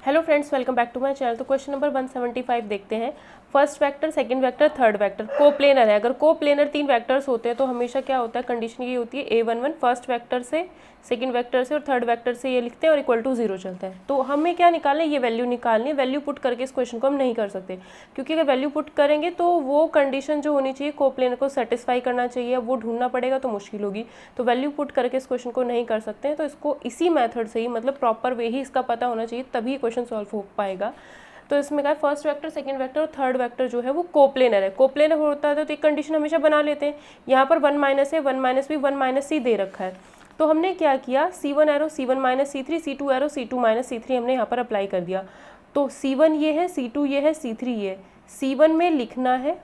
Hello friends, welcome back to my channel. तो question number 175 देखते हैं। First vector, second vector, third vector coplanar है। अगर coplanar तीन वेक्टर्स होते हैं तो हमेशा क्या होता है, कंडीशन ये होती है a11 फर्स्ट वेक्टर से, सेकंड वेक्टर से और थर्ड वेक्टर से ये लिखते हैं और इक्वल टू 0 चलता है। तो हमें क्या निकालना है, ये वैल्यू निकालनी है। वैल्यू पुट करके इस क्वेश्चन को हम नहीं कर सकते, क्योंकि अगर वैल्यू पुट करेंगे तो वो कंडीशन जो होनी चाहिए कोप्लेनर को सेटिस्फाई करना चाहिए, वो ढूंढना पड़ेगा तो मुश्किल होगी। तो वैल्यू पुट करके इस क्वेश्चन को नहीं कर सकते हैं। तो इसको इसी मेथड से ही, मतलब प्रॉपर वे ही इसका पता होना चाहिए, तभी क्वेश्चन सॉल्व हो पाएगा। तो इसमें क्या, फर्स्ट वेक्टर, सेकंड वेक्टर और थर्ड वेक्टर जो है वो कोप्लेनर है। कोप्लेनर होता है तो एक कंडीशन हमेशा बना लेते हैं। यहाँ पर 1 माइनस है, 1 माइनस भी, 1 माइनस सी दे रखा है। तो हमने क्या किया, C1 arrow C1 minus C3, C2 arrow C2 minus C3 हमने यहाँ पर अप्लाई कर दिया। तो C1 ये है, C2 ये है, C3 ये है। C1 में लिखना है,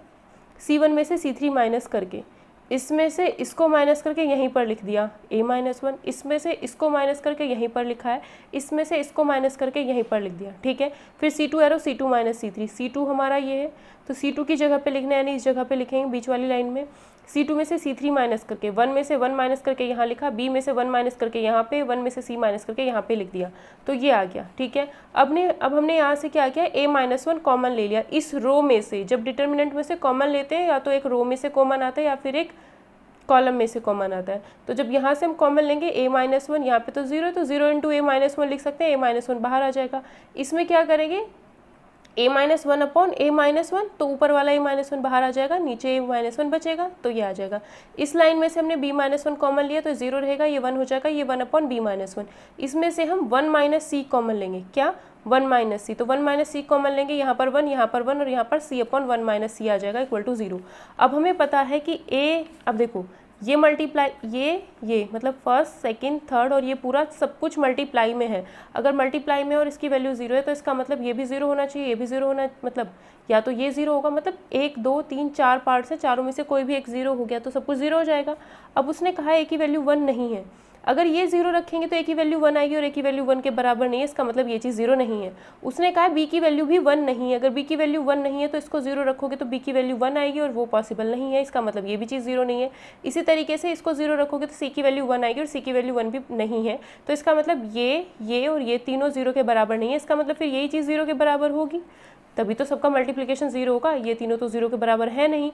C1 में से C3 माइनस करके, इसमें से इसको माइनस करके यहीं पर लिख दिया a-1, इसमें से इसको माइनस करके यहीं पर लिखा है, इसमें से इसको माइनस करके यहीं पर लिख दिया। ठीक है, फिर C2 arrow C2 minus C3, C2 हमारा ये है तो C2 की जगह पे लिखना है, यानी इस जगह पे लिखेंगे बीच वाली लाइन में। C2 में से C3 माइनस करके, 1 में से 1 माइनस करके यहाँ लिखा, B में से 1 माइनस करके यहाँ पे, 1 में से C माइनस करके यहाँ पे लिख दिया। तो ये आ गया। ठीक है, अब हमने यहाँ से क्या किया, a-1 कॉमन ले लिया इस रो में से। जब डिटर्मिनेंट में से कॉमन लेते हैं, या तो एक रो में से कॉमन आता है या फिर एक कॉलम में से कॉमन आता है। तो जब यहाँ से हम कॉमन लेंगे a-1, यहाँ पे तो 0 है तो 0 इंटू a-1 लिख सकते हैं, a-1 बाहर आ जाएगा। इसमें क्या करेंगे, a-1 अपॉन a-1, तो ऊपर वाला a-1 बाहर आ जाएगा, नीचे a-1 बचेगा, तो ये आ जाएगा। इस लाइन में से हमने b-1 कॉमन लिया तो 0 रहेगा, ये 1 हो जाएगा, ये 1 अपॉन b-1। इसमें से हम 1 माइनस सी कॉमन लेंगे, क्या, 1 माइनस सी, तो 1 माइनस सी कॉमन लेंगे, यहाँ पर 1, यहाँ पर 1 और यहाँ पर c अपॉन 1 माइनस सी आ जाएगा इक्वल टू 0। अब हमें पता है कि अब देखो ये मल्टीप्लाई, ये मतलब फर्स्ट, सेकंड, थर्ड और ये पूरा सब कुछ मल्टीप्लाई में है। अगर मल्टीप्लाई में और इसकी वैल्यू 0 है तो इसका मतलब ये भी 0 होना चाहिए, ये भी 0 होना, मतलब या तो ये 0 होगा, मतलब 1 2 3 4 पार्ट्स है, चारों में से कोई भी एक 0 हो गया तो सब कुछ 0 हो जाएगा। अब उसने कहा है की वैल्यू 1 नहीं है। अगर ये 0 रखेंगे तो ए की वैल्यू 1 आएगी और ए की वैल्यू 1 के बराबर नहीं है, इसका मतलब ये चीज़ 0 नहीं है। उसने कहा बी की वैल्यू भी 1 नहीं है। अगर बी की वैल्यू 1 नहीं है तो इसको 0 रखोगे तो बी की वैल्यू 1 आएगी और वो पॉसिबल नहीं है, इसका मतलब ये भी चीज़ 0 नहीं है। इसी तरीके से इसको 0 रखोगे तो सी की वैल्यू 1 आएगी और सी की वैल्यू 1 भी नहीं है, तो इसका मतलब ये और ये तीनों 0 के बराबर नहीं है, इसका मतलब फिर यही चीज़ 0 के बराबर होगी, तभी तो सबका मल्टीप्लिकेशन 0 होगा। ये तीनों तो 0 के बराबर है नहीं,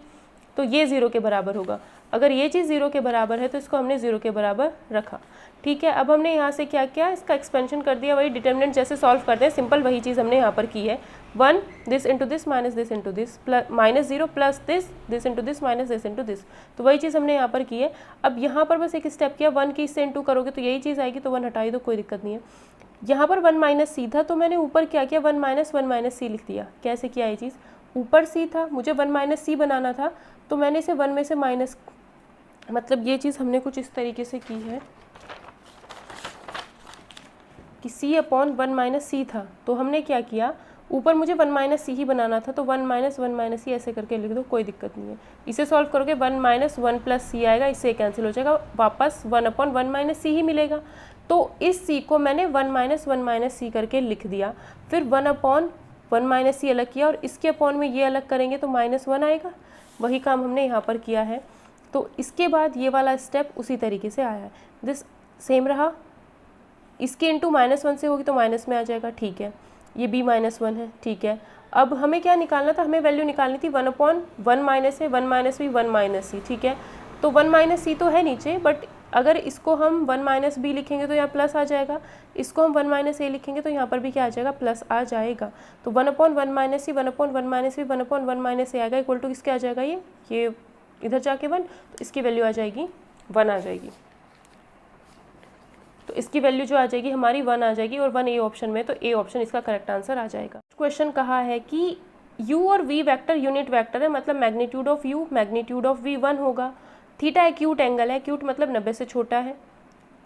तो ये 0 के बराबर होगा। अगर ये चीज़ 0 के बराबर है तो इसको हमने 0 के बराबर रखा। ठीक है, अब हमने यहाँ से क्या किया, इसका एक्सपेंशन कर दिया। वही डिटर्मिनेंट जैसे सॉल्व करते हैं सिंपल, वही चीज़ हमने यहाँ पर की है। 1 this into this minus this into this, minus 0 plus this into this minus this into this, तो वही चीज़ हमने यहाँ पर की है। अब यहाँ पर बस एक स्टेप किया, 1 की इससे इंटू करोगे तो यही चीज़ आएगी, तो 1 हटा ही दो, कोई दिक्कत नहीं है। यहाँ पर 1 माइनस सी था तो मैंने ऊपर क्या किया, 1 माइनस सी लिख दिया। कैसे किया ये चीज़, ऊपर सी था, मुझे 1 माइनस सी बनाना था तो मैंने इसे 1 में से माइनस, मतलब ये चीज़ हमने कुछ इस तरीके से की है कि c अपॉन 1 माइनस सी था, तो हमने क्या किया, ऊपर मुझे 1 माइनस सी ही बनाना था तो 1 माइनस सी ऐसे करके लिख दो, कोई दिक्कत नहीं है। इसे सॉल्व करोगे 1 माइनस 1 प्लस सी आएगा, इससे कैंसिल हो जाएगा, वापस 1 अपॉन 1 माइनस सी ही मिलेगा। तो इस c को मैंने 1 माइनस सी करके लिख दिया। फिर 1 अपॉन 1 माइनस सी अलग किया और इसके अपॉन में ये अलग करेंगे तो -1 आएगा। वही काम हमने यहाँ पर किया है। तो इसके बाद ये वाला स्टेप उसी तरीके से आया है, दिस सेम रहा। इसके इंटू -1 से होगी तो माइनस में आ जाएगा। ठीक है, ये b-1 है। ठीक है, अब हमें क्या निकालना था, हमें वैल्यू निकालनी थी 1 अपॉन 1 माइनस है, 1 माइनस बी 1 माइनस सी। ठीक है, तो 1 माइनस सी तो है नीचे, बट अगर इसको हम 1 माइनस बी लिखेंगे तो यहाँ प्लस आ जाएगा, इसको हम 1 माइनस ए लिखेंगे तो यहाँ पर भी क्या आ जाएगा, प्लस आ जाएगा। तो 1 upon 1 minus C, 1 upon 1 minus B, 1 upon 1 minus A आएगा इक्वल टू किसके आ जाएगा, ये इधर जाके 1, तो इसकी वैल्यू आ जाएगी 1 आ जाएगी। तो इसकी वैल्यू जो आ जाएगी हमारी 1 आ जाएगी और 1 ए ऑप्शन में, तो ए ऑप्शन इसका करेक्ट आंसर आ जाएगा। क्वेश्चन कहा है कि u और v वेक्टर यूनिट वेक्टर है, मतलब magnitude of u magnitude of v 1 होगा। थीटा एक्यूट एंगल है, एक्यूट मतलब 90 से छोटा है,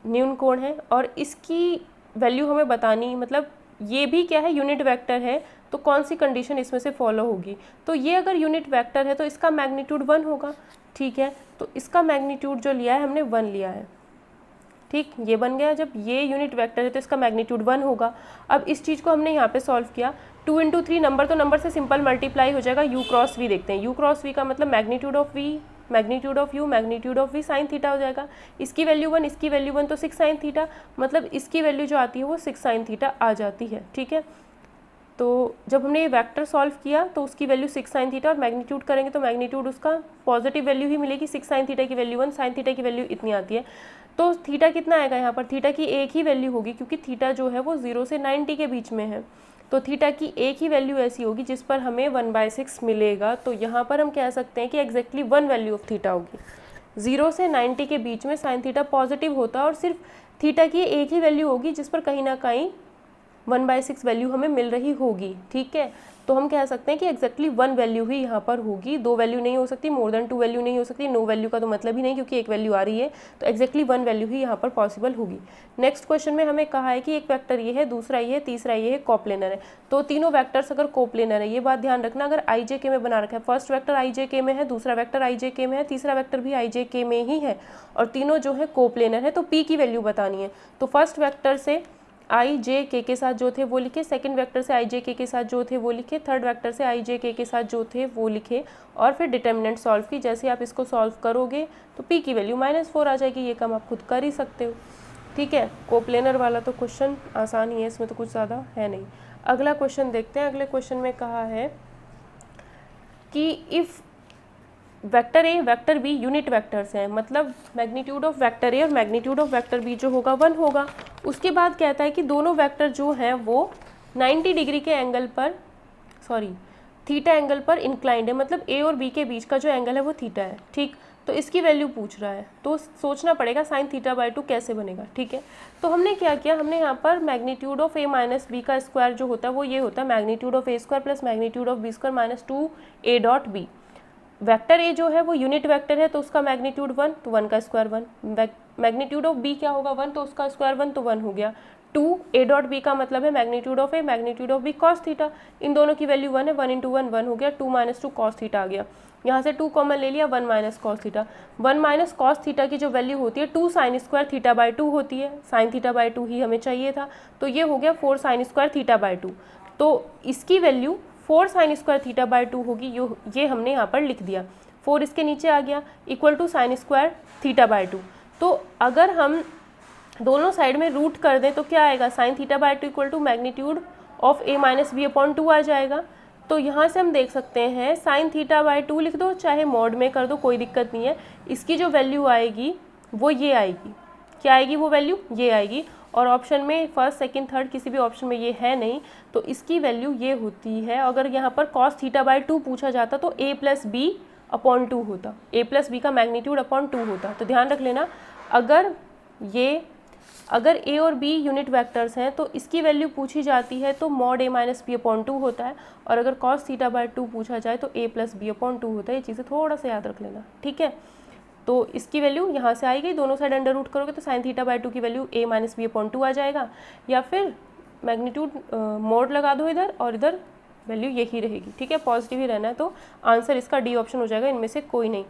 न्यून कोण है, और इसकी वैल्यू हमें बतानी, मतलब ये भी क्या है, यूनिट वेक्टर है, तो कौन सी कंडीशन इसमें से फॉलो होगी। तो ये अगर यूनिट वेक्टर है तो इसका मैग्नीट्यूड 1 होगा। ठीक है, तो इसका मैग्नीट्यूड जो लिया है हमने 1 लिया है। ठीक, ये बन गया। जब ये यूनिट वेक्टर है तो इसका मैग्नीट्यूड 1 होगा। अब इस चीज़ को हमने यहाँ पे सॉल्व किया, 2 इंटू 3 नंबर, तो नंबर से सिंपल मल्टीप्लाई हो जाएगा, u क्रॉस v देखते हैं। u क्रॉस v का मतलब magnitude of v magnitude of u magnitude of v sine theta हो जाएगा। इसकी वैल्यू 1, इसकी वैल्यू 1 तो 6 साइन थीटा, मतलब इसकी वैल्यू जो आती है वो 6 साइन थीटा आ जाती है। ठीक है, तो जब हमने ये वेक्टर सॉल्व किया तो उसकी वैल्यू 6 साइन थीटा और मैग्नीट्यूड करेंगे तो मैग्नीट्यूड उसका पॉजिटिव वैल्यू ही मिलेगी। 6 साइन थीटा की वैल्यू 1, साइन थीटा की वैल्यू इतनी आती है। तो थीटा कितना आएगा यहाँ पर, थीटा की एक ही वैल्यू होगी क्योंकि थीटा जो है वो 0 से 90 के बीच में है। तो थीटा की एक ही वैल्यू ऐसी होगी जिस पर हमें 1/6 मिलेगा। तो यहाँ पर हम कह सकते हैं कि एग्जैक्टली 1 वैल्यू ऑफ थीटा होगी। 0 से 90 के बीच में साइन थीटा पॉजिटिव होता है और सिर्फ थीटा की एक ही वैल्यू होगी जिस पर कहीं ना कहीं 1/6 वैल्यू हमें मिल रही होगी। ठीक है, तो हम कह सकते हैं कि एग्जैक्टली 1 वैल्यू ही यहाँ पर होगी, 2 वैल्यू नहीं हो सकती, मोर देन 2 वैल्यू नहीं हो सकती, नो वैल्यू का तो मतलब ही नहीं क्योंकि एक वैल्यू आ रही है। तो एग्जैक्टली 1 वैल्यू ही यहाँ पर पॉसिबल होगी। नेक्स्ट क्वेश्चन में हमें कहा है कि एक वेक्टर ये है, दूसरा ये है, तीसरा ये है, कोप्लेनर है। तो तीनों वेक्टर्स अगर कोप्लेनर है, ये बात ध्यान रखना, अगर IJK में बना रखा है, फर्स्ट वेक्टर IJK में है, दूसरा वेक्टर IJK में है, तीसरा वेक्टर भी IJK में ही है और तीनों जो है कोप्लेनर है, तो P की वैल्यू बतानी है। तो फर्स्ट वेक्टर से IJK के साथ जो थे वो लिखे, सेकंड वेक्टर से IJK के साथ जो थे वो लिखे, थर्ड वेक्टर से IJK के साथ जो थे वो लिखे और फिर डिटर्मिनेंट सॉल्व की। जैसे आप इसको सॉल्व करोगे तो P की वैल्यू -4 आ जाएगी। ये काम आप खुद कर ही सकते हो। ठीक है, कोप्लेनर वाला तो क्वेश्चन आसान ही है, इसमें तो कुछ ज़्यादा है नहीं। अगला क्वेश्चन देखते हैं। अगले क्वेश्चन में कहा है कि if vector a vector b unit vectors हैं, मतलब मैग्नीट्यूड ऑफ वेक्टर ए और मैग्नीट्यूड ऑफ वेक्टर बी जो होगा 1 होगा। उसके बाद कहता है कि दोनों वेक्टर जो हैं वो 90 डिग्री के एंगल पर, थीटा एंगल पर इंक्लाइंड है, मतलब ए और बी के बीच का जो एंगल है वो थीटा है। ठीक, तो इसकी वैल्यू पूछ रहा है, तो सोचना पड़ेगा साइन θ/2 कैसे बनेगा। ठीक है, तो हमने क्या किया, हमने यहाँ पर magnitude of a minus b का स्क्वायर जो होता है वो ये होता है magnitude of a square plus magnitude of b square minus 2a dot b। Vector a जो है वो यूनिट वेक्टर है तो उसका मैग्नीट्यूड 1, तो 1 का स्क्वायर 1। मैग्नीट्यूड ऑफ बी क्या होगा 1, तो उसका स्क्वायर 1, तो 1 हो गया। 2a डॉट बी का मतलब है magnitude of A magnitude of B cos theta. इन दोनों की वैल्यू 1 है, 1 × 1 1 हो गया, 2 - 2 कॉस थीटा आ गया। यहाँ से 2 कॉमन ले लिया, 1 minus cos theta. 1 minus cos theta की जो वैल्यू होती है 2 साइन स्क्वायर θ/2 होती है, साइन θ/2 ही हमें चाहिए था, तो ये हो गया 4 साइन स्क्वायर θ/2। तो इसकी वैल्यू 4 साइन स्क्वायर θ/2 होगी, ये हमने यहाँ पर लिख दिया। 4 इसके नीचे आ गया इक्वल टू साइन स्क्वायर θ/2। तो अगर हम दोनों साइड में रूट कर दें तो क्या आएगा, sine θ/2 equal to magnitude of a minus B upon 2 आ जाएगा। तो यहाँ से हम देख सकते हैं साइन θ/2 लिख दो, चाहे मॉड में कर दो, कोई दिक्कत नहीं है। इसकी जो वैल्यू आएगी वो ये आएगी, क्या आएगी वो वैल्यू, ये आएगी। और ऑप्शन में फर्स्ट सेकंड थर्ड किसी भी ऑप्शन में ये है नहीं, तो इसकी वैल्यू ये होती है। अगर यहाँ पर cos θ/2 पूछा जाता तो a प्लस बी अपॉन 2 होता, a प्लस बी का मैग्नीट्यूड अपॉन 2 होता। तो ध्यान रख लेना, अगर a और b यूनिट वेक्टर्स हैं तो इसकी वैल्यू पूछी जाती है तो mod a minus B upon 2 होता है, और अगर cos θ/2 पूछा जाए तो a प्लस बी अपॉन 2 होता है। ये चीज़ें थोड़ा सा याद रख लेना। ठीक है, तो इसकी वैल्यू यहाँ से आएगी, दोनों साइड अंडर रूट करोगे तो साइन θ/2 की value a minus B upon 2 आ जाएगा, या फिर मैग्नीट्यूड मॉड लगा दो इधर और इधर वैल्यू यही रहेगी। ठीक है, पॉजिटिव ही रहना है, तो आंसर इसका डी ऑप्शन हो जाएगा, इनमें से कोई नहीं।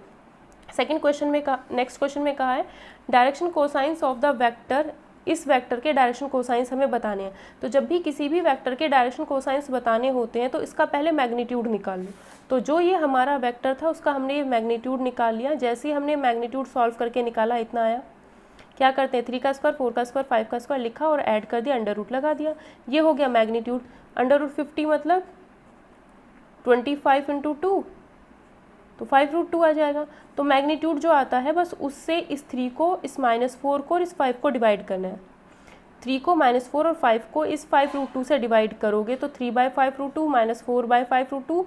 सेकंड क्वेश्चन में नेक्स्ट क्वेश्चन में कहा है direction cosines of the vector, इस वेक्टर के डायरेक्शन कोसाइंस हमें बताने हैं। तो जब भी किसी भी वेक्टर के डायरेक्शन कोसाइंस बताने होते हैं तो इसका पहले मैग्नीट्यूड निकाल लो। तो जो ये हमारा वेक्टर था उसका हमने ये मैग्नीट्यूड निकाल लिया। जैसे ही हमने मैग्नीट्यूड सॉल्व करके निकाला, इतना आया, क्या करते हैं 3 का स्क्वायर 4 का स्क्वायर 5 का स्क्वायर लिखा और ऐड कर दिया, अंडर रूट लगा दिया, ये हो गया मैग्नीट्यूड। अंडर रूट 50 मतलब 25 × 2, तो 5√2 आ जाएगा। तो मैग्नीट्यूड जो आता है बस उससे इस 3 को, इस -4 को और इस 5 को डिवाइड करना है। 3 को -4 और 5 को इस 5√2 से डिवाइड करोगे तो 3/5√2 -4/5√2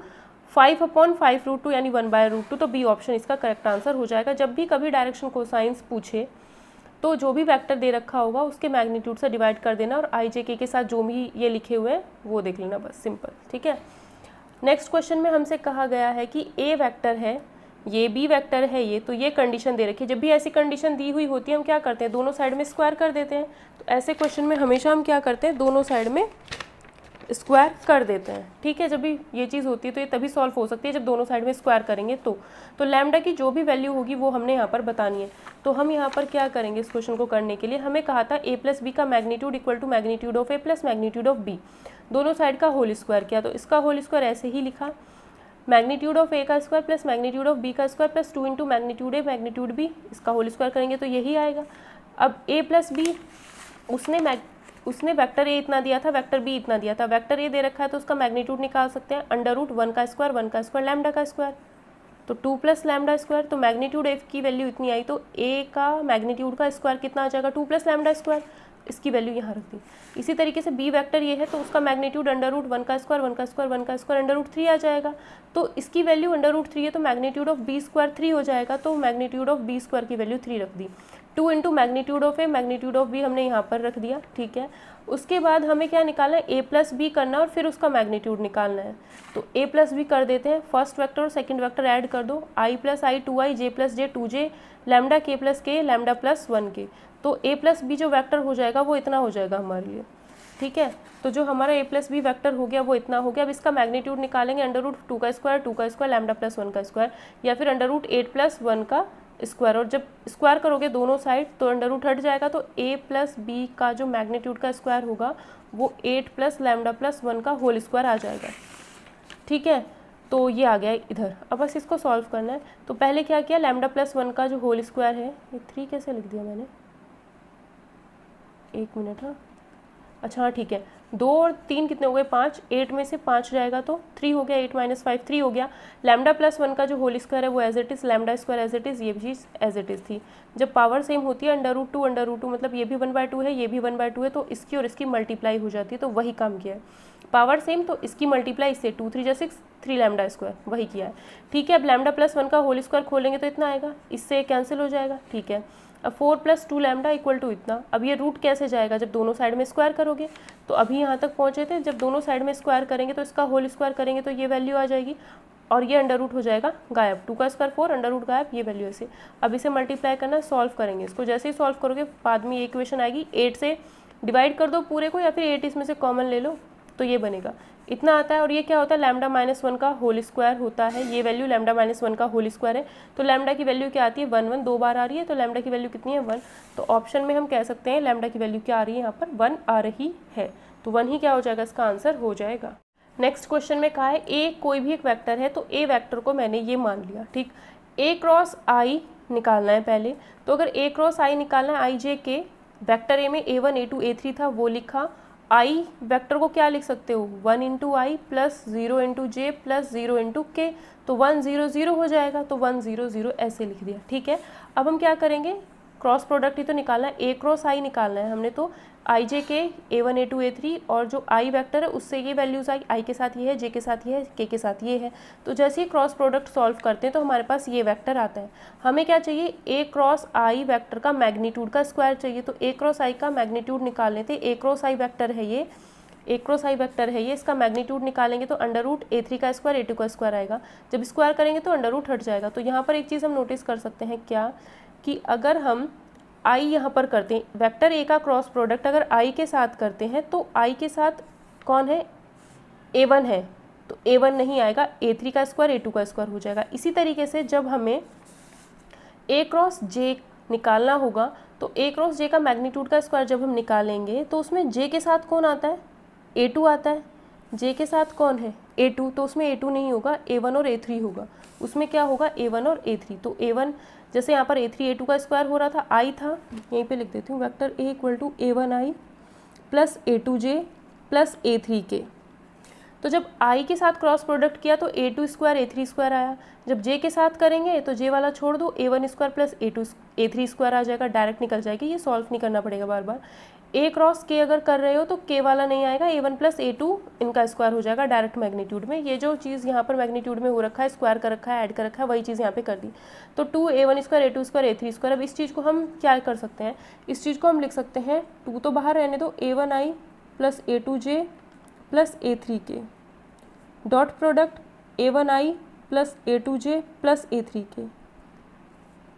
5/5√2 यानी 1/√2। तो बी ऑप्शन इसका करेक्ट आंसर हो जाएगा। जब भी कभी डायरेक्शन कोसाइंस पूछे तो जो भी वेक्टर दे रखा होगा उसके मैग्नीट्यूड से डिवाइड कर देना और IJK के साथ जो भी ये लिखे हुए हैं वो देख लेना, बस सिंपल। ठीक है, नेक्स्ट क्वेश्चन में हमसे कहा गया है कि ए वेक्टर है, ये बी वेक्टर है, ये तो ये कंडीशन दे रखी है। जब भी ऐसी कंडीशन दी हुई होती है हम क्या करते हैं, दोनों साइड में स्क्वायर कर देते हैं। तो ऐसे क्वेश्चन में हमेशा हम क्या करते हैं, दोनों साइड में स्क्वायर कर देते हैं। ठीक है, जब भी ये चीज़ होती है तो ये तभी सॉल्व हो सकती है जब दोनों साइड में स्क्वायर करेंगे तो लैम्डा की जो भी वैल्यू होगी वो हमने यहाँ पर बतानी है। तो हम यहाँ पर क्या करेंगे, इस क्वेश्चन को करने के लिए हमें कहा था a प्लस बी का magnitude equal to magnitude of a plus magnitude of b, दोनों साइड का होल स्क्वायर किया। तो इसका होल स्क्वायर ऐसे ही लिखा, मैग्नीट्यूड ऑफ ए का square plus magnitude of B का square plus 2 into magnitude A magnitude B, इसका होल स्क्वायर करेंगे तो यही आएगा। अब ए प्लस बी, उसने वेक्टर ए इतना दिया था, वेक्टर बी इतना दिया था, वेक्टर ए दे रखा है तो उसका मैग्नीट्यूड निकाल सकते हैं, अंडर रूट 1 का स्क्वायर लैम्डा का स्क्वायर, तो 2 प्लस लैम्डा स्क्वायर। तो मैग्नीट्यूड एफ की वैल्यू इतनी आई, तो ए का मैग्नीट्यूड का स्क्वायर कितना आ जाएगा, 2 प्लस लैम्डा स्क्वायर, इसकी वैल्यू यहाँ रख दी। इसी तरीके से बी वेक्टर ये है तो उसका मैग्नीट्यूड अंडर रूट 1 का स्क्वायर अंडर रूट 3 आ जाएगा, तो इसकी वैल्यू अंडर रूट 3 है तो मैग्नीट्यूड ऑफ बी स्क्वायर 3 हो जाएगा, तो मैग्नीट्यूड ऑफ बी स्क्वायर की वैल्यू 3 रख दी। 2 into magnitude of A magnitude of b हमने यहाँ पर रख दिया, ठीक है। उसके बाद हमें क्या निकालना है, ए प्लस बी करना है और फिर उसका मैग्नीट्यूड निकालना है। तो ए प्लस बी कर देते हैं, फर्स्ट वेक्टर और सेकंड वेक्टर ऐड कर दो, आई प्लस आई 2i, जे प्लस जे 2j, लैम्डा के प्लस के, लैम्डा प्लस 1k। तो ए प्लस बी जो वेक्टर हो जाएगा वो इतना हो जाएगा हमारे लिए, ठीक है। तो जो हमारा ए प्लस बी वैक्टर हो गया वो इतना हो गया। अब इसका मैग्नीट्यूड निकालेंगे, अंडर रूट 2 का स्क्वायर लैम्डा प्लस 1 का स्क्वायर, या फिर अंडर रूट 8 प्लस 1 का स्क्वायर, और जब स्क्वायर करोगे दोनों साइड तो अंडर रूट हट जाएगा, तो ए प्लस बी का जो मैग्नीट्यूड का स्क्वायर होगा वो 8 प्लस लैम्डा प्लस 1 का होल स्क्वायर आ जाएगा, ठीक है। तो ये आ गया इधर। अब बस इसको सॉल्व करना है। तो पहले क्या किया, लैम्डा प्लस 1 का जो होल स्क्वायर है, ये 3 कैसे लिख दिया मैंने, 1 मिनट, हाँ अच्छा हाँ ठीक है, 2 और 3 कितने हो गए, 5, 8 में से 5 जाएगा तो 3 हो गया, 8 माइनस 5 3 हो गया। लैम्डा प्लस 1 का जो होल स्क्वायर है वो as it is, lambda square as it is, ये भी चीज़ एज इट इज़ थी। जब पावर सेम होती है अंडर रूट टू मतलब ये भी 1/2 है, ये भी 1/2 है, तो इसकी और इसकी मल्टीप्लाई हो जाती है, तो वही काम किया है। पावर सेम तो इसकी मल्टीप्लाई इससे, 2 3 6 3 लैम्डा स्क्वायर, वही किया है, ठीक है। अब लैम्डा प्लस 1 का होल स्क्वायर खोलेंगे तो इतना आएगा, इससे कैंसिल हो जाएगा, ठीक है। अब 4 प्लस 2 लैम्डा इक्वल टू इतना। अब ये रूट कैसे जाएगा, जब दोनों साइड में स्क्वायर करोगे, तो अभी यहाँ तक पहुँचे थे, जब दोनों साइड में स्क्वायर करेंगे तो इसका होल स्क्वायर करेंगे तो ये वैल्यू आ जाएगी, और ये अंडर रूट हो जाएगा गायब, 2 का स्क्वायर 4 अंडर रूट गायब, ये वैल्यू ऐसे। अब इसे मल्टीप्लाई करना, सॉल्व करेंगे इसको, जैसे ही सॉल्व करोगे बाद में ये इक्वेशन आएगी, 8 से डिवाइड कर दो पूरे को, या फिर 8 इसमें से कॉमन ले लो तो ये बनेगा, इतना आता है। और ये क्या होता है, लैम्डा माइनस 1 का होल स्क्वायर होता है, ये वैल्यू लैम्डा माइनस 1 का होल स्क्वायर है। तो लैम्डा की वैल्यू क्या आती है, 1 1 2 बार आ रही है, तो लैम्डा की वैल्यू कितनी है, 1। तो ऑप्शन में हम कह सकते हैं लैम्डा की वैल्यू क्या आ रही है, यहाँ पर 1 आ रही है, तो 1 ही क्या हो जाएगा, इसका आंसर हो जाएगा। नेक्स्ट क्वेश्चन में कहा है ए कोई भी एक वेक्टर है, तो ए वेक्टर को मैंने ये मान लिया, ठीक। ए क्रॉस आई निकालना है पहले, तो अगर ए क्रॉस आई निकालना है, आई जे के, वेक्टर ए में A1 A2 A3 था वो लिखा, आई वेक्टर को क्या लिख सकते हो, 1 इंटू आई प्लस 0 इंटू जे प्लस 0 इंटू के, तो 1 0 0 हो जाएगा, तो 1 0 0 ऐसे लिख दिया, ठीक है। अब हम क्या करेंगे, क्रॉस प्रोडक्ट ही तो निकालना है, ए क्रॉस आई निकालना है हमने, तो आई जे के A1 A2 A3, और जो आई वेक्टर है उससे ये वैल्यूज़ आई, आई के साथ ये है, जे के साथ ये है, के साथ ये है, तो जैसे ही क्रॉस प्रोडक्ट सॉल्व करते हैं तो हमारे पास ये वेक्टर आता है। हमें क्या चाहिए, ए क्रॉस आई वेक्टर का मैग्नीट्यूड का स्क्वायर चाहिए, तो ए क्रॉस आई का मैग्नीट्यूड निकालने थे, ए क्रॉस आई वेक्टर है ये, ए क्रॉस आई वेक्टर है ये, इसका मैग्नीट्यूड निकालेंगे तो अंडर रूट A3 का स्क्वायर A2 का स्क्वायर आएगा, जब स्क्वायर करेंगे तो अंडर रूट हट जाएगा। तो यहाँ पर एक चीज़ हम नोटिस कर सकते हैं क्या, कि अगर हम आई यहाँ पर करते हैं, वेक्टर ए का क्रॉस प्रोडक्ट अगर आई के साथ करते हैं तो आई के साथ कौन है, A1 है, तो A1 नहीं आएगा, A3 का स्क्वायर A2 का स्क्वायर हो जाएगा। इसी तरीके से जब हमें ए क्रॉस जे निकालना होगा, तो ए क्रॉस जे का मैग्नीट्यूड का स्क्वायर जब हम निकालेंगे तो उसमें जे के साथ कौन आता है, A2 आता है, जे के साथ कौन है, A2, तो उसमें A2 नहीं होगा, A1 और A3 होगा, उसमें क्या होगा, A1 और A3। तो A1 जैसे यहाँ पर A3 A2 का स्क्वायर हो रहा था, आई था, यहीं पे लिख देती हूँ, vector a equal to A1 i plus A2 j plus A3 k. तो जब आई के साथ क्रॉस प्रोडक्ट किया तो A2 स्क्वायर A3 स्क्वायर आया, जब जे के साथ करेंगे तो जे वाला छोड़ दो, A1 square plus A3 square आ जाएगा, डायरेक्ट निकल जाएगी, ये सॉल्व नहीं करना पड़ेगा बार बार। ए क्रॉस के अगर कर रहे हो तो के वाला नहीं आएगा, A1 प्लस A2 इनका स्क्वायर हो जाएगा डायरेक्ट मैग्नीट्यूड में। ये जो चीज़ यहाँ पर मैग्नीट्यूड में हो रखा है, स्क्वायर कर रखा है, ऐड कर रखा है, वही चीज़ यहाँ पे कर दी। तो 2A1 square A2 square A3 square. अब इस चीज़ को हम क्या कर सकते हैं, इस चीज़ को हम लिख सकते हैं, 2 तो बाहर रहने दो, A1 i plus A2 j plus A3 के, dot product A1 i plus A2 j plus A3 के,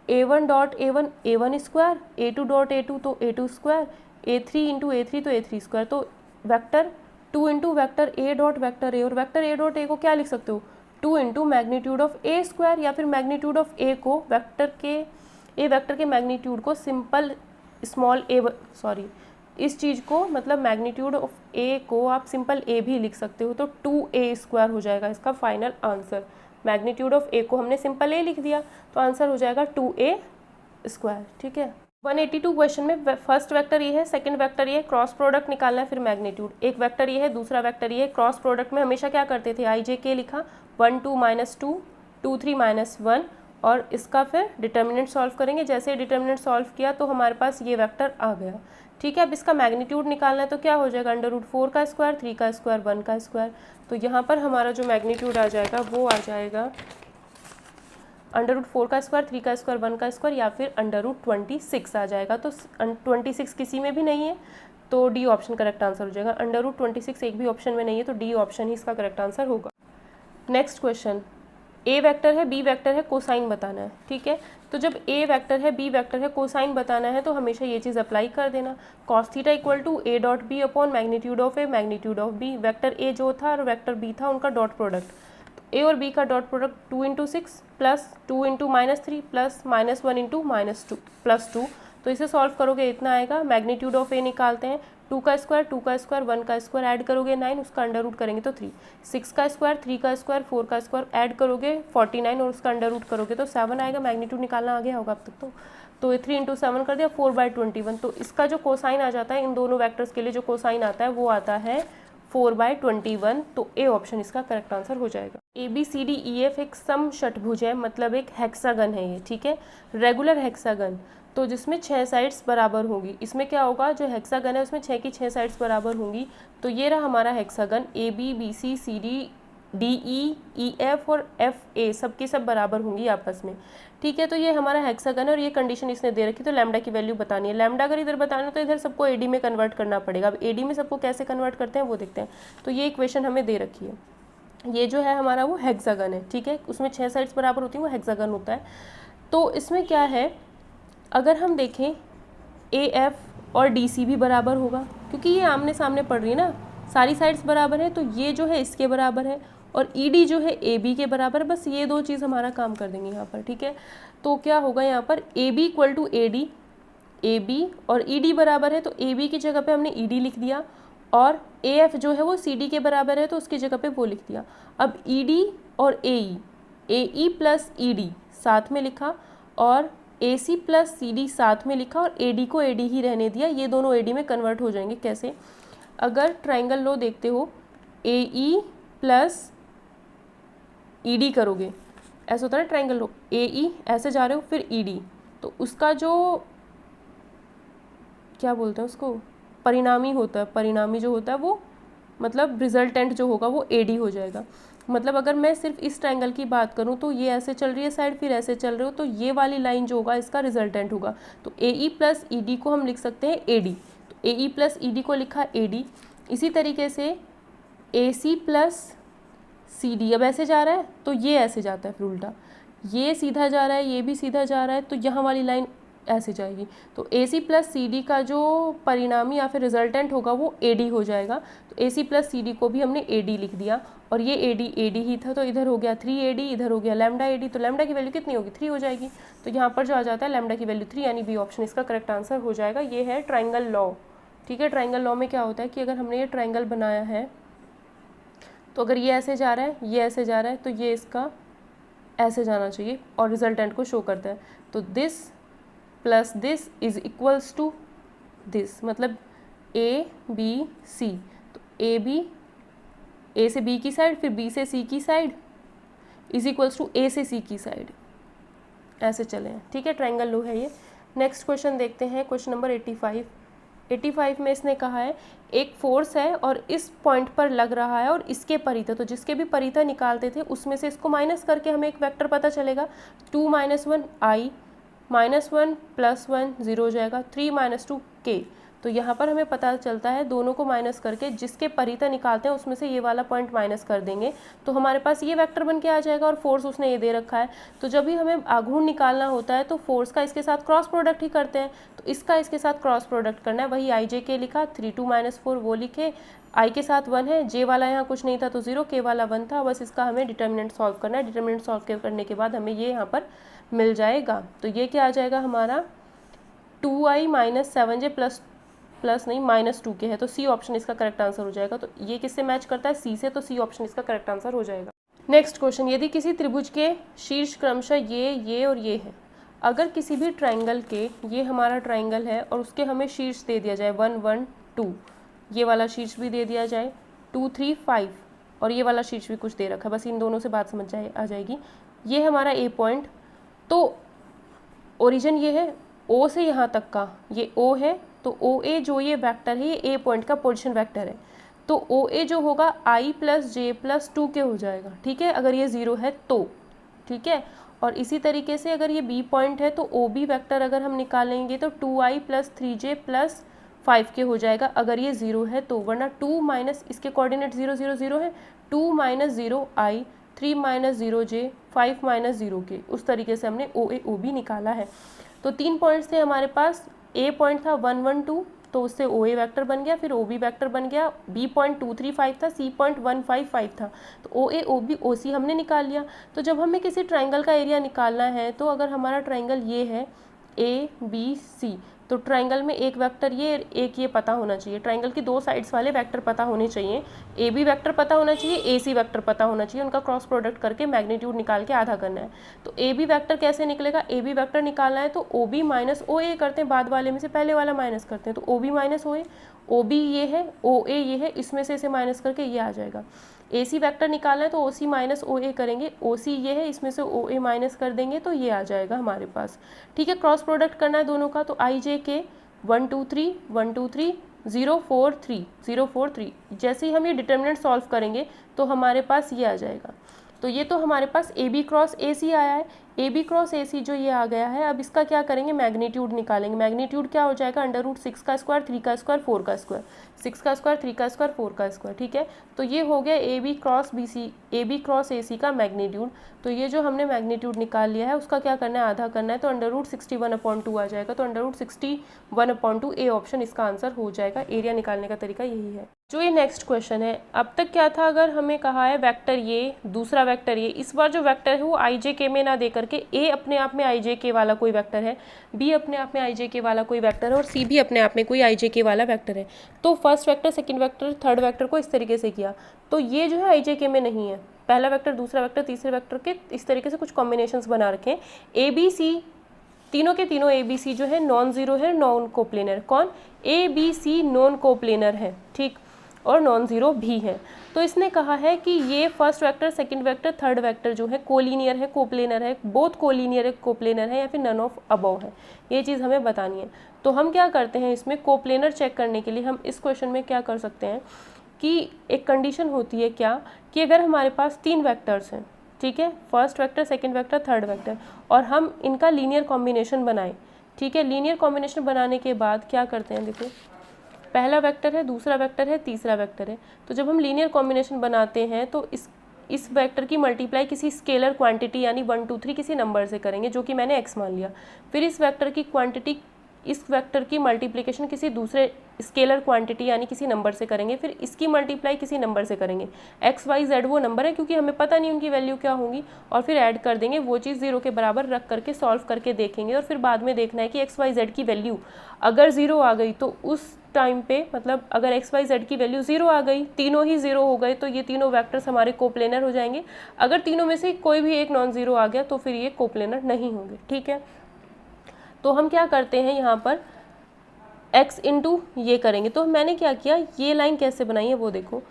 A1 dot A1 A1 square, A2 dot A2 तो A2 square, A3 into A3 तो A3 स्क्वायर। तो vector 2 into vector A dot vector A, और vector A dot A को क्या लिख सकते हो, 2 into magnitude of A square, या फिर मैग्नीट्यूड ऑफ A को वेक्टर के, A वेक्टर के मैग्नीट्यूड को सिंपल स्मॉल a, सॉरी इस चीज़ को मतलब मैग्नीट्यूड ऑफ ए को आप सिंपल ए भी लिख सकते हो, तो 2a² हो जाएगा इसका फाइनल आंसर। मैग्नीट्यूड ऑफ ए को हमने सिंपल ए लिख दिया तो आंसर हो जाएगा 2a²। ठीक है। 182 क्वेश्चन में फर्स्ट वेक्टर ये है, सेकंड वेक्टर ये है, क्रॉस प्रोडक्ट निकालना है, फिर मैग्नीट्यूड। एक वेक्टर ये है, दूसरा वेक्टर ये है। क्रॉस प्रोडक्ट में हमेशा क्या करते थे, i j k लिखा, 1 2 -2 2 3 -1, और इसका फिर डिटर्मिनेंट सॉल्व करेंगे। जैसे डिटर्मिनेंट सॉल्व किया तो हमारे पास ये वेक्टर आ गया। ठीक है। अब इसका मैग्नीट्यूड निकालना है तो क्या हो जाएगा, √4 का स्क्वायर, 3 का स्क्वायर, 1 का स्क्वायर। तो यहाँ पर हमारा जो मैग्नीट्यूड आ जाएगा वो आ जाएगा √4 का स्क्वायर, 3 का स्क्वायर, 1 का स्क्वायर, या फिर √26 आ जाएगा। तो 26 किसी में भी नहीं है तो डी ऑप्शन करेक्ट आंसर हो जाएगा। √26 एक भी ऑप्शन में नहीं है तो डी ऑप्शन ही इसका करेक्ट आंसर होगा। नेक्स्ट क्वेश्चन, ए वेक्टर है, बी वेक्टर है, कोसाइन बताना है। ठीक है। तो जब ए वेक्टर है, बी वेक्टर है, कोसाइन बताना है तो हमेशा ये चीज़ अप्लाई कर देना। cos theta = a.b upon magnitude of A magnitude of b. Vector a जो था और वेक्टर बी था उनका डॉट प्रोडक्ट, ए और बी का dot product 2 × 6 plus 2 × -3 plus -1 × -2 plus 2। तो इसे सॉल्व करोगे इतना आएगा। मैग्नीट्यूड ऑफ ए निकालते हैं, 2 का स्क्वायर, 2 का स्क्वायर, 1 का स्क्वायर, ऐड करोगे 9, उसका अंडर रूट करेंगे तो 3, 6 का स्क्वायर, 3 का स्क्वायर, 4 का स्क्वायर, ऐड करोगे 49 और उसका अंडर रूट करोगे तो 7 आएगा। मैग्नीट्यूड निकालना आ गया होगा अब तक तो 3 × 7 कर दिया, 4/21। तो इसका जो कोसाइन आ जाता है इन दोनों वेक्टर्स के लिए जो कोसाइन आता है वो आता है 4/21। तो ए ऑप्शन इसका करेक्ट आंसर हो जाएगा। ABCDEF एक सम षटभुज है, मतलब एक हेक्सागन है ये। ठीक है। रेगुलर हेक्सागन तो जिसमें 6 साइड्स बराबर होगी। इसमें क्या होगा, जो हेक्सागन है उसमें 6 की 6 साइड्स बराबर होंगी। तो ये रहा हमारा hexagon, AB BC CD DE EF और FA सब की सब बराबर होंगी आपस में। ठीक है। तो ये हमारा हेक्सागन है और ये कंडीशन इसने दे रखी, तो लैम्डा की वैल्यू बतानी है। लैम्डा अगर इधर बताना तो इधर सबको AD में कन्वर्ट करना पड़ेगा। अब AD में सबको कैसे कन्वर्ट करते हैं वो देखते हैं। तो ये इक्वेशन हमें दे रखी है, ये जो है हमारा वो हेक्सागन है। ठीक है। उसमें 6 साइड्स बराबर होती हैं, वो हेक्सागन होता है। तो इसमें क्या है, अगर हम देखें AF और DC भी बराबर होगा, क्योंकि ये आमने सामने पड़ रही है ना, सारी साइड्स बराबर है। तो ये जो है इसके बराबर है और ED जो है AB के बराबर है। बस ये दो चीज़ हमारा काम कर देंगे यहाँ पर। ठीक है। तो क्या होगा यहाँ पर, AB = AD, AB और ED बराबर है तो AB की जगह पे हमने ED लिख दिया, और AF जो है वो CD के बराबर है तो उसकी जगह पे वो लिख दिया। अब ED और AE + ED साथ में लिखा, और AC + CD साथ में लिखा, और AD को AD ही रहने दिया। ये दोनों AD में कन्वर्ट हो जाएंगे। कैसे, अगर ट्राइंगल लो देखते हो, AE + ED करोगे, ऐसा होता है ना ट्राइंगल लो, AE ऐसे जा रहे हो फिर ED, तो उसका जो क्या बोलते हैं उसको, परिणामी होता है, परिणामी जो होता है वो मतलब रिजल्टेंट जो होगा वो AD हो जाएगा। मतलब अगर मैं सिर्फ इस ट्रायंगल की बात करूं तो ये ऐसे चल रही है साइड, फिर ऐसे चल रहे हो, तो ये वाली लाइन जो होगा इसका रिजल्टेंट होगा। तो AE + ED को हम लिख सकते हैं AD, तो AE + ED को लिखा AD। इसी तरीके से AC + CD अब ऐसे जा रहा है तो ये ऐसे जाता है फिर उल्टा, ये सीधा जा रहा है, ये भी सीधा जा रहा है, तो यहाँ वाली लाइन ऐसे जाएगी। तो AC + CD का जो परिणामी या फिर रिजल्टेंट होगा वो AD हो जाएगा। तो AC + CD को भी हमने AD लिख दिया, और ये AD ही था तो इधर हो गया 3AD, इधर हो गया लैम्डा AD। तो लैम्डा की वैल्यू कितनी होगी, 3 हो जाएगी। तो यहाँ पर जो आ जाता है लैम्डा की वैल्यू 3, यानी बी ऑप्शन इसका करेक्ट आंसर हो जाएगा। ये है ट्राइंगल लॉ। ठीक है। ट्राइंगल लॉ में क्या होता है कि अगर हमने ये ट्राइंगल बनाया है तो अगर ये ऐसे जा रहा है, ये ऐसे जा रहा है, तो ये इसका ऐसे जाना चाहिए और रिजल्टेंट को शो करता है। तो दिस + दिस = दिस, मतलब ABC। तो A से B की साइड, फिर B से C की साइड = A से C की साइड, ऐसे चले हैं। ठीक है। ट्राइंगल लो है ये। नेक्स्ट क्वेश्चन देखते हैं, क्वेश्चन नंबर 85 में इसने कहा है एक फोर्स है और इस पॉइंट पर लग रहा है और इसके परितः, तो जिसके भी परितः निकालते थे उसमें से इसको माइनस करके हमें एक वेक्टर पता चलेगा। 2 - 1 I, -1 + 1 0 हो जाएगा, 3 - 2 K। तो यहाँ पर हमें पता चलता है दोनों को माइनस करके जिसके परितः निकालते हैं उसमें से ये वाला पॉइंट माइनस कर देंगे तो हमारे पास ये वेक्टर बन के आ जाएगा, और फोर्स उसने ये दे रखा है। तो जब भी हमें आघूर्ण निकालना होता है तो फोर्स का इसके साथ क्रॉस प्रोडक्ट ही करते हैं। तो इसका इसके साथ क्रॉस प्रोडक्ट करना है, वही IJ लिखा, 3 2 - 4 वो लिखे, I के साथ 1 है, J वाला यहाँ कुछ नहीं था तो 0, K वाला 1 था। बस इसका हमें डिटर्मिनेंट सॉल्व करना है। डिटर्मिनेंट सॉल्व करने के बाद हमें ये यहाँ पर मिल जाएगा। तो ये क्या आ जाएगा हमारा, 2I - 7J + प्लस नहीं -2 के है, तो सी ऑप्शन इसका करेक्ट आंसर हो जाएगा। तो ये किससे मैच करता है, सी से, तो सी ऑप्शन इसका करेक्ट आंसर हो जाएगा। नेक्स्ट क्वेश्चन, यदि किसी त्रिभुज के शीर्ष क्रमशः ये और ये है, अगर किसी भी ट्राइंगल के, ये हमारा ट्राइंगल है और उसके हमें शीर्ष दे दिया जाए 1 1 2, ये वाला शीर्ष भी दे दिया जाए 2 3 5, और ये वाला शीर्ष भी कुछ दे रखा है, बस इन दोनों से बात समझ आ जाएगी। ये हमारा ए पॉइंट, तो ओरिजिन ये है ओ से यहाँ तक का, ये ओ है, तो ओ ए जो ये वेक्टर है, ये ए पॉइंट का पोजीशन वेक्टर है, तो ओ ए जो होगा i + j + 2 के हो जाएगा, ठीक है, अगर ये 0 है तो, ठीक है। और इसी तरीके से अगर ये बी पॉइंट है तो ओ बी वैक्टर अगर हम निकालेंगे तो 2i + 3j + 5 के हो जाएगा, अगर ये 0 है तो, वरना 2 माइनस इसके कोऑर्डिनेट 0 0 0 है, 2 - 0i 3 - 0j 5 - 0 के, उस तरीके से हमने ओ ए ओ बी निकाला है। तो 3 पॉइंट्स थे हमारे पास, ए पॉइंट था 1 1 2, तो उससे ओ ए वैक्टर बन गया, फिर ओ बी वैक्टर बन गया, बी पॉइंट 2 3 5 था, सी पॉइंट 1 5 5 था, तो ओ ए ओ बी ओ सी हमने निकाल लिया। तो जब हमें किसी ट्राइंगल का एरिया निकालना है, तो अगर हमारा ट्राइंगल ये है ए बी सी, तो ट्राइंगल में एक वेक्टर ये पता होना चाहिए, ट्राइंगल की 2 साइड्स वाले वेक्टर पता होने चाहिए, ए बी वेक्टर पता होना चाहिए, ए सी वेक्टर पता होना चाहिए, उनका क्रॉस प्रोडक्ट करके मैग्नीट्यूड निकाल के आधा करना है। तो ए बी वेक्टर कैसे निकलेगा, ए बी वेक्टर निकालना है तो ओ बी - ओ ए करते हैं, बाद वाले में से पहले वाला माइनस करते हैं, तो ओ बी - ओ ए, ओ बी ये है, ओ ए ये है, इसमें से इसे माइनस करके ये आ जाएगा। ए सी वैक्टर निकालना है तो ओ सी - ओ ए करेंगे, ओ सी ये है, इसमें से ओ ए माइनस कर देंगे तो ये आ जाएगा हमारे पास, ठीक है। क्रॉस प्रोडक्ट करना है दोनों का, तो आई जे के 1 2 3 1 2 3 0 4 3 0 4 3, जैसे ही हम ये डिटर्मिनेंट सॉल्व करेंगे तो हमारे पास ये आ जाएगा। तो ये तो हमारे पास ए बी क्रॉस ए सी आया है, ए बी क्रॉस ए सी जो ये आ गया है, अब इसका क्या करेंगे, मैग्नीट्यूड निकालेंगे। मैग्नीट्यूड क्या हो जाएगा, √6 का स्क्वायर 3 का स्क्वायर 4 का स्क्वायर, 6 का स्क्वायर 3 का स्क्वायर 4 का स्क्वायर, ठीक है। तो ये हो गया A B cross B C, A B cross A C का मैग्नीट्यूड। तो ये जो हमने मैग्नीट्यूड निकाल लिया है उसका क्या करना है, आधा करना है, तो √61/2 आ जाएगा, तो √61/2 ए ऑप्शन इसका आंसर हो जाएगा। एरिया निकालने का तरीका यही है। जो ये नेक्स्ट क्वेश्चन है, अब तक क्या था, अगर हमें कहा है वेक्टर ये, दूसरा वेक्टर ये, इस बार जो वेक्टर है वो आई जे के में ना दे करके ए अपने आप में आई जे के वाला कोई वेक्टर है, बी अपने आप में आई जे के वाला कोई वेक्टर है, और सी भी अपने आप में कोई आई जे के वाला वेक्टर है। तो first vector, second vector, third vector को इस तरीके से किया, तो ये जो है आई जे के में नहीं है, पहला वेक्टर, दूसरा वेक्टर, तीसरे वेक्टर के इस तरीके से कुछ कॉम्बिनेशंस बना रखे हैं। ए बी सी, तीनों के तीनों ए बी सी जो है नॉन जीरो है, नॉन कोप्लेनर। कौन, a b c non coplanar है, ठीक, और नॉन जीरो भी है। तो इसने कहा है कि ये first vector, second vector, third vector जो है कोलिनियर है, कोप्लेनर है, बोथ कोलिनियर है, कोप्लेनर है, या फिर नन ऑफ अबव है, ये चीज़ हमें बतानी है। तो हम क्या करते हैं, इसमें कोप्लेनर चेक करने के लिए हम इस क्वेश्चन में क्या कर सकते हैं कि एक कंडीशन होती है क्या, कि अगर हमारे पास 3 वेक्टर्स हैं, ठीक है, first vector, second vector, third vector, और हम इनका लीनियर कॉम्बिनेशन बनाएं, ठीक है। लीनियर कॉम्बिनेशन बनाने के बाद क्या करते हैं, देखो पहला वेक्टर है, दूसरा वेक्टर है, तीसरा वेक्टर है, तो जब हम लीनियर कॉम्बिनेशन बनाते हैं तो इस वेक्टर की मल्टीप्लाई किसी स्केलर क्वांटिटी यानी 1 2 3 किसी नंबर से करेंगे, जो कि मैंने x मान लिया। फिर इस वेक्टर की क्वांटिटी, इस वेक्टर की मल्टीप्लिकेशन किसी दूसरे स्केलर क्वांटिटी यानी किसी नंबर से करेंगे, फिर इसकी मल्टीप्लाई किसी नंबर से करेंगे। x y z वो नंबर है, क्योंकि हमें पता नहीं उनकी वैल्यू क्या होंगी, और फिर ऐड कर देंगे, वो चीज़ 0 के बराबर रख करके सॉल्व करके देखेंगे, और फिर बाद में देखना है कि x y z की वैल्यू अगर 0 आ गई तो उस टाइम पे, मतलब अगर x y z की वैल्यू 0 आ गई, तीनों ही 0 हो गए, तो ये तीनों वेक्टर्स हमारे कोप्लेनर हो जाएंगे। अगर तीनों में से कोई भी एक नॉन ज़ीरो आ गया तो फिर ये कोप्लेनर नहीं होंगे, ठीक है। तो हम क्या करते हैं, यहाँ पर x इंटू ये करेंगे, तो मैंने क्या किया, ये लाइन कैसे बनाई है वो देखो,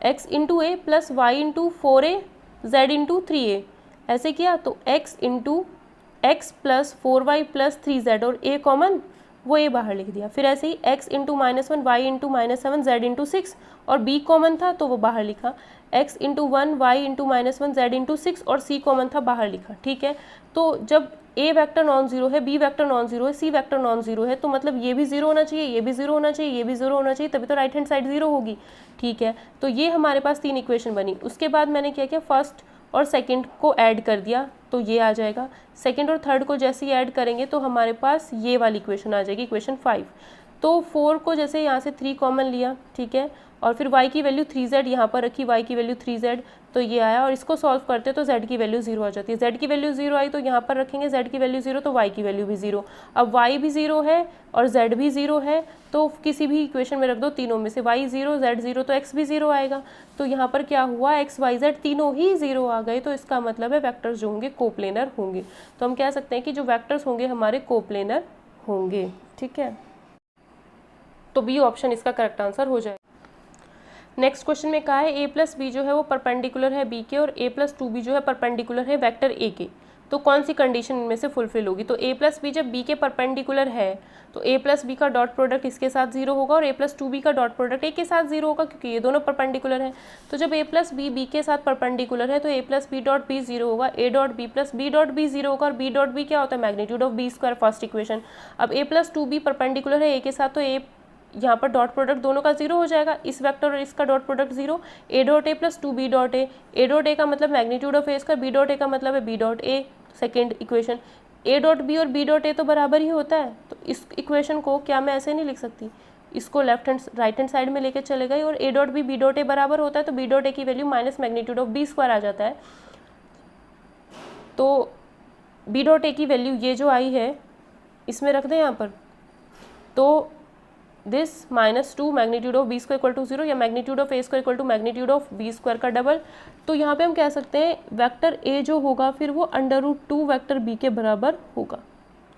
x into A plus Y into 4a z into 3a, ऐसे किया, तो x into X plus 4y plus 3z, और a कॉमन, वो ए बाहर लिख दिया। फिर ऐसे ही x into -1 y into -7 z into 6, और b कॉमन था तो वो बाहर लिखा, x into 1 y into -1 z into 6, और c कॉमन था, बाहर लिखा, ठीक है। तो जब a वेक्टर नॉन जीरो है, b वेक्टर नॉन जीरो है, c वेक्टर नॉन जीरो है, तो मतलब ये भी जीरो होना चाहिए, ये भी जीरो होना चाहिए, ये भी जीरो होना चाहिए, तभी तो राइट हैंड साइड जीरो होगी, ठीक है। तो ये हमारे पास 3 इक्वेशन बनी। उसके बाद मैंने क्या किया, फर्स्ट और सेकंड को ऐड कर दिया, तो ये आ जाएगा। सेकंड और थर्ड को जैसे ही ऐड करेंगे तो हमारे पास ये वाली इक्वेशन आ जाएगी, इक्वेशन 5। तो 4 को जैसे यहाँ से 3 कॉमन लिया, ठीक है, और फिर y की वैल्यू 3z यहाँ पर रखी, y की वैल्यू 3z, तो ये आया। और इसको सॉल्व करते तो z की वैल्यू 0 आ जाती है। z की वैल्यू 0 आई तो यहाँ पर रखेंगे z की वैल्यू 0, तो y की वैल्यू भी 0। अब y भी 0 है और z भी 0 है, तो किसी भी इक्वेशन में रख दो तीनों में से, y 0 z 0, तो x भी 0 आएगा। तो यहाँ पर क्या हुआ, x y z तीनों ही 0 आ गए, तो इसका मतलब है वेक्टर्स जो होंगे कोप्लेनर होंगे। तो हम कह सकते हैं कि जो वेक्टर्स होंगे हमारे कोप्लेनर होंगे। ठीक है, तो बी ऑप्शन इसका करेक्ट आंसर हो जाएगा। नेक्स्ट क्वेश्चन में कहा है a प्लस बी जो है वो परपेंडिकुलर है b के और a प्लस 2b जो है परपेंडिकुलर है वेक्टर a के, तो कौन सी कंडीशन इनमें से फुलफिल होगी। तो a प्लस बी जब b के परपेंडिकुलर है तो a प्लस बी का डॉट प्रोडक्ट इसके साथ 0 होगा और a प्लस 2b का डॉट प्रोडक्ट a के साथ 0 होगा, क्योंकि ये दोनों परपेंडिकुलर हैं। तो जब a प्लस बी b के साथ परपेंडिकुलर है तो a plus b dot b 0 होगा, a डॉट b प्लस b डॉट b 0 होगा, और b डॉट b क्या होता है, magnitude of b square, first equation. अब a प्लस 2b परपेंडिकुलर है a के साथ, तो a यहाँ पर डॉट प्रोडक्ट दोनों का 0 हो जाएगा, इस वेक्टर और इसका dot product 0, a dot a plus 2b dot a dot a का मतलब magnitude of a square, b dot a का मतलब है b dot a, second equation. a dot b और b डॉट a तो बराबर ही होता है, तो इस इक्वेशन को क्या मैं ऐसे नहीं लिख सकती, इसको left hand right hand side में लेके चले गए, और a dot b dot a बराबर होता है, तो b डॉट a की value minus magnitude of b square आ जाता है। तो b डॉट a की वैल्यू ये जो आई है इसमें रख दें यहाँ पर, तो this -2 magnitude of b square equal to 0, या magnitude of a square equal to magnitude of b square का डबल। तो यहाँ पे हम कह सकते हैं वेक्टर ए जो होगा फिर वो √2 वेक्टर बी के बराबर होगा।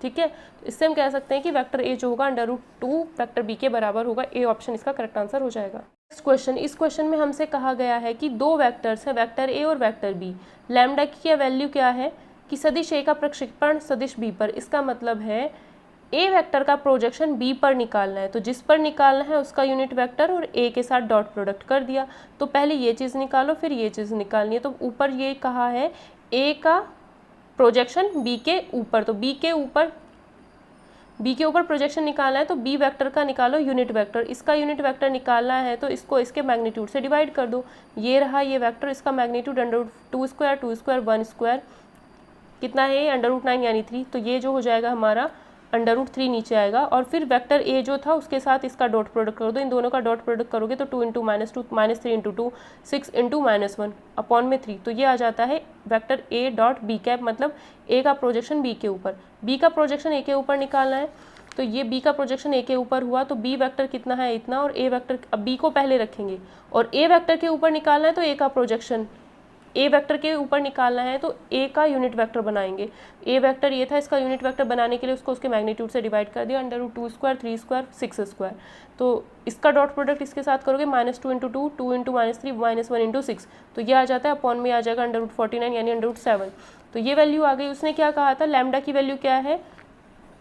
ठीक है, तो इससे हम कह सकते हैं कि वेक्टर ए जो होगा √2 वेक्टर बी के बराबर होगा। ए ऑप्शन इसका करेक्ट आंसर हो जाएगा। नेक्स्ट क्वेश्चन, इस क्वेश्चन में हमसे कहा गया है कि दो वेक्टर्स हैं, वेक्टर ए और वेक्टर बी। लैम्डा की वैल्यू क्या है कि सदिश ए का प्रक्षेपण सदिश बी पर, इसका मतलब है ए वेक्टर का प्रोजेक्शन बी पर निकालना है, तो जिस पर निकालना है उसका यूनिट वेक्टर और ए के साथ डॉट प्रोडक्ट कर दिया। तो पहले ये चीज़ निकालो फिर ये चीज़ निकालनी है। तो ऊपर ये कहा है ए का प्रोजेक्शन बी के ऊपर, तो बी के ऊपर प्रोजेक्शन निकालना है, तो बी वेक्टर का निकालो यूनिट वेक्टर। इसका यूनिट वेक्टर निकालना है तो इसको इसके मैग्नीट्यूड से डिवाइड कर दो। ये रहा ये वेक्टर, इसका मैग्नीट्यूड √2 स्क्वायर 2 स्क्वायर 1 स्क्वायर कितना है, √9 यानी 3। तो ये जो हो जाएगा हमारा √3 नीचे आएगा। और फिर वेक्टर ए जो था उसके साथ इसका डॉट प्रोडक्ट कर दो, इन दोनों का डॉट प्रोडक्ट करोगे तो 2 × -2 -3 × 2 6 × -1 अपॉन में 3, तो ये आ जाता है vector a dot b cap, मतलब ए का प्रोजेक्शन बी के ऊपर। बी का प्रोजेक्शन ए के ऊपर निकालना है, तो ये बी का प्रोजेक्शन ए के ऊपर हुआ, तो बी वेक्टर कितना है इतना, और ए वेक्टर, अब बी को पहले रखेंगे और ए वेक्टर के ऊपर निकालना है, तो ए का प्रोजेक्शन ए वेक्टर के ऊपर निकालना है तो ए का यूनिट वेक्टर बनाएंगे। ए वेक्टर ये था, इसका यूनिट वेक्टर बनाने के लिए उसको उसके मैग्नीट्यूड से डिवाइड कर दिया, √2 स्क्वायर 3 स्क्वायर 6 स्क्वायर। तो इसका डॉट प्रोडक्ट इसके साथ करोगे -2 × 2 2 × -3 -1 × 6, तो ये आ जाता है अपॉन में आ जाएगा √49 यानी √7। तो ये वैल्यू आ गई। उसने क्या कहा था, लैम्डा की वैल्यू क्या है,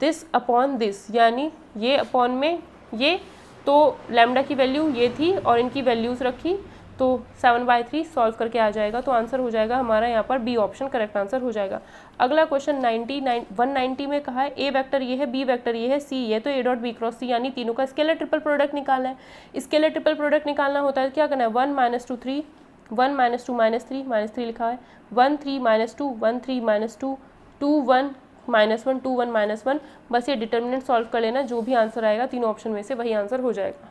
दिस अपॉन दिस, यानी ये अपॉन में ये, तो लैम्डा की वैल्यू ये थी और इनकी वैल्यूज़ रखी, तो 7/3 सॉल्व करके आ जाएगा, तो आंसर हो जाएगा हमारा यहाँ पर बी ऑप्शन करेक्ट आंसर हो जाएगा। अगला क्वेश्चन 190 में कहा है ए वेक्टर ये है, बी वेक्टर ये है, सी ये, तो ए डॉट बी क्रॉस सी यानी तीनों का स्केलर ट्रिपल प्रोडक्ट निकालना है। स्केलर ट्रिपल प्रोडक्ट निकालना होता है क्या करना है, 1 -2 3 1 -2 -3 लिखा है, 1 3 -2 1 3 -2 2 1 -1 2 1 -1, बस ये डिटर्मिनेंट सॉल्व कर लेना, जो भी आंसर आएगा तीनों ऑप्शन में से वही आंसर हो जाएगा।